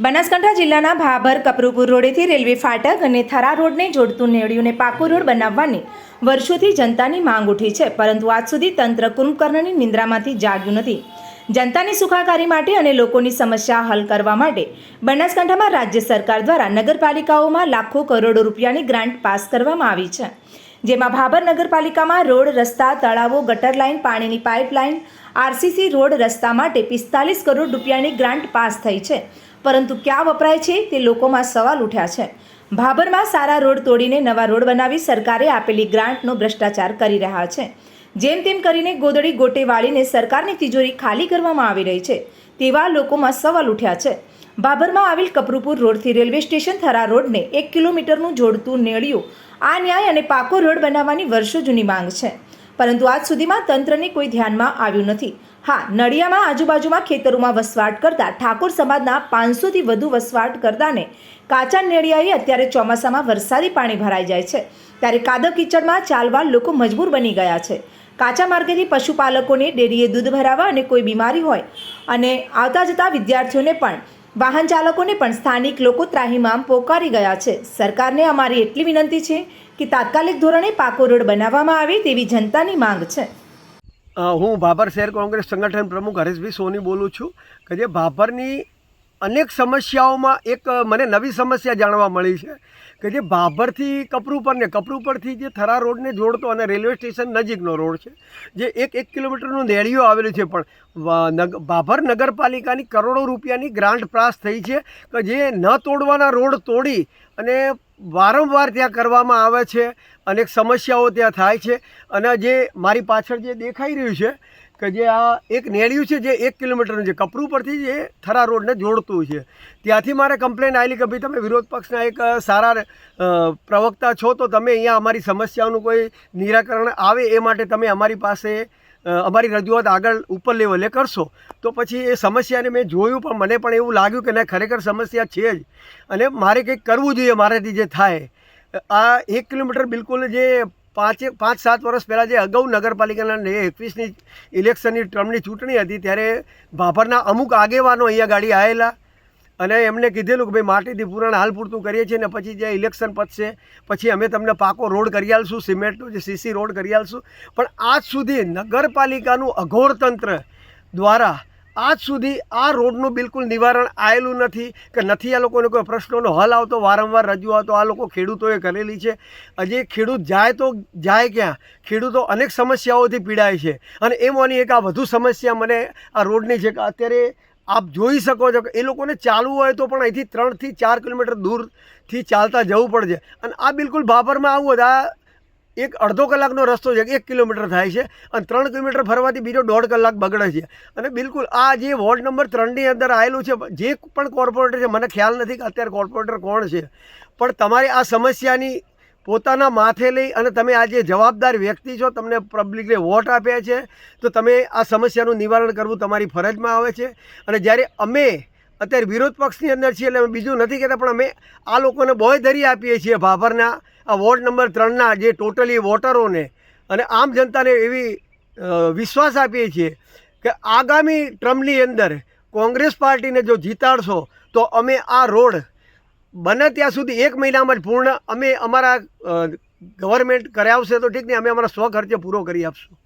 બનાસકાંઠા જિલ્લાના ભાભર કપરુપુર રોડેથી રેલવે ફાટક અને થરા રોડને જોડતું નેળિયુંને પાકો રોડ બનાવવાની વર્ષોથી જનતાની માંગ ઉઠી છે, પરંતુ આજ સુધી તંત્ર કુંભકર્ણની નિંદ્રામાંથી જાગ્યું નથી. જનતાની સુખાકારી માટે અને લોકોની સમસ્યા હલ કરવા માટે બનાસકાંઠામાં રાજ્ય સરકાર દ્વારા નગરપાલિકાઓમાં લાખો કરોડો રૂપિયાની ગ્રાન્ટ પાસ કરવામાં આવી છે, જેમાં ભાભર નગરપાલિકામાં રોડ, રસ્તા, તળાવો, ગટર લાઇન, પાણીની પાઇપલાઇન, આરસીસી રોડ રસ્તા માટે 45 કરોડ રૂપિયાની ગ્રાન્ટ પાસ થઈ છે, પરંતુ ક્યાં વપરાય છે તે લોકોમાં સવાલ ઉઠ્યા છે. ભાભરમાં સારા રોડ તોડીને નવા રોડ બનાવી સરકારે આપેલી ગ્રાન્ટનો ભ્રષ્ટાચાર કરી રહ્યા છે. જેમ તેમ કરીને ગોદડી ગોટે વાળીને સરકારની તિજોરી ખાલી કરવામાં આવી રહી છે, તેવા લોકોમાં સવાલ ઉઠ્યા છે. ભાભરમાં આવેલ કપરુપુર રોડથી રેલવે સ્ટેશન થરા રોડને 1 કિલોમીટરનું જોડતું નેળિયું આ ન્યાય અને પાકો રોડ બનાવવાની વર્ષો જૂની માંગ છે, પરંતુ આજ સુધીમાં તંત્રની કોઈ ધ્યાનમાં આવ્યું નથી. હા, નડિયામાં આજુબાજુમાં ખેતરોમાં વસવાટ કરતા ઠાકોર સમાજના 500થી વધુ વસવાટ કરતાને કાચા નેળિયાએ અત્યારે ચોમાસામાં વરસાદી પાણી ભરાઈ જાય છે, ત્યારે કાદવ કીચડમાં ચાલવા લોકો મજબૂર બની ગયા છે. કાચા માર્ગેથી પશુપાલકોને ડેરીએ દૂધ ભરાવવા અને કોઈ બીમારી હોય અને આવતા જતા વિદ્યાર્થીઓને પણ વાહન ચાલકોને પણ સ્થાનિક લોકો ત્રાહિમામ પોકારી ગયા છે. સરકારને અમારી એટલી વિનંતી છે કે તાત્કાલિક ધોરણે પાકો રોડ બનાવવામાં આવે તેવી જનતાની માંગ છે. હું ભાભર શહેર કોંગ્રેસ સંગઠન પ્રમુખ હરેશભાઈ સોની બોલું છું કે જે ભાભરની અનેક સમસ્યાઓમાં એક મને નવી સમસ્યા જાણવા મળી છે કે જે ભાભરથી કપરુપર ને કપરુપરથી જે થરા રોડને જોડતો અને રેલવે સ્ટેશન નજીકનો રોડ છે, જે 1 કિલોમીટરનું નેળિયું આવેલું છે, પણ ભાભર નગરપાલિકાની કરોડો રૂપિયાની ગ્રાન્ટ પાસ થઈ છે કે જે ન તોડવાના રોડ તોડી અને વારંવાર ત્યાં કરવામાં આવે છે. અનેક સમસ્યાઓ ત્યાં થાય છે. અને જે મારી પાછળ જે દેખાઈ રહ્યું છે કે જે આ એક નેળિયું છે જે 1 કિલોમીટરનું છે, કપરુપરથી જે થરા રોડને જોડતું છે, ત્યાંથી મારે કમ્પ્લેન આવેલી કે ભાઈ તમે વિરોધ પક્ષના એક સારા પ્રવક્તા છો, તો તમે અહીંયા અમારી સમસ્યાઓનું કોઈ નિરાકરણ આવે એ માટે તમે અમારી પાસે અમારી રજૂઆત આગળ ઉપર લેવલે કરશો. તો પછી એ સમસ્યાને મેં જોયું, પણ મને પણ એવું લાગ્યું કે ના, ખરેખર સમસ્યા છે જ અને મારે કંઈક કરવું જોઈએ મારાથી જે થાય. આ 1 કિલોમીટર બિલકુલ જે 5-7 વર્ષ પહેલાં જે અગાઉ નગરપાલિકાના 21ની ઇલેક્શનની ટર્મની ચૂંટણી હતી, ત્યારે ભાભરના અમુક આગેવાનો અહીંયા ગાડી આવેલા અને એમને કીધેલું કે ભાઈ માટીથી પુરાણ હાલ પૂરતું કરીએ છીએ ને પછી જે ઇલેક્શન પતશે પછી અમે તમને પાકો રોડ કરી આલશું, સિમેન્ટનો જે સીસી રોડ કરી આલશું. પણ આજ સુધી નગરપાલિકાનું અઘોર તંત્ર દ્વારા આજ સુધી આ રોડનું બિલકુલ નિવારણ આવેલું નથી કે નથી આ લોકોને કોઈ પ્રશ્નોનો હલ આવતો. વારંવાર રજૂઆતો આ લોકો ખેડૂતોએ કરેલી છે. હજી ખેડૂત જાય તો જાય ક્યાં? ખેડૂતો અનેક સમસ્યાઓથી પીડાય છે અને એમાંની એક આ વધુ સમસ્યા મને આ રોડની છે કે અત્યારે આપ જોઈ શકો છો કે એ લોકોને ચાલવું હોય તો પણ અહીંથી 3 થી 4 કિલોમીટર દૂરથી ચાલતા જવું પડે છે. અને આ બિલકુલ ભાભરમાં આવવું હોય આ એક અડધો કલાકનો રસ્તો છે, 1 કિલોમીટર થાય છે અને 3 કિલોમીટર ફરવાથી બીજો 1.5 કલાક બગડે છે. અને બિલકુલ આ જે વોર્ડ નંબર 3ની અંદર આવેલું છે, જે પણ કોર્પોરેટર છે, મને ખ્યાલ નથી કે અત્યારે કોર્પોરેટર કોણ છે, પણ તમારે આ સમસ્યાની પોતાના માથે લઈ અને તમે આ જે જવાબદાર વ્યક્તિ છો, તમને પબ્લિકે વોટ આપ્યા છે, તો તમે આ સમસ્યાનું નિવારણ કરવું તમારી ફરજમાં આવે છે. અને જ્યારે અમે અત્યારે વિરોધ પક્ષની અંદર છીએ એટલે અમે બીજું નથી કહેતા, પણ અમે આ લોકોને બોયધરી આપીએ છીએ ભાભરના આ વોર્ડ નંબર 3ના જે ટોટલી વોટરોને અને આમ જનતાને એવી વિશ્વાસ આપીએ છીએ કે આગામી ટર્મની અંદર કોંગ્રેસ પાર્ટીને જો જીતાડશો તો અમે આ રોડ બને ત્યાં સુધી 1 મહિનામાં જ પૂર્ણ અમે અમારા ગવર્મેન્ટ કરાવશે તો ઠીક નહીં, અમે અમારા સ્વખર્ચે પૂરો કરી આપશું.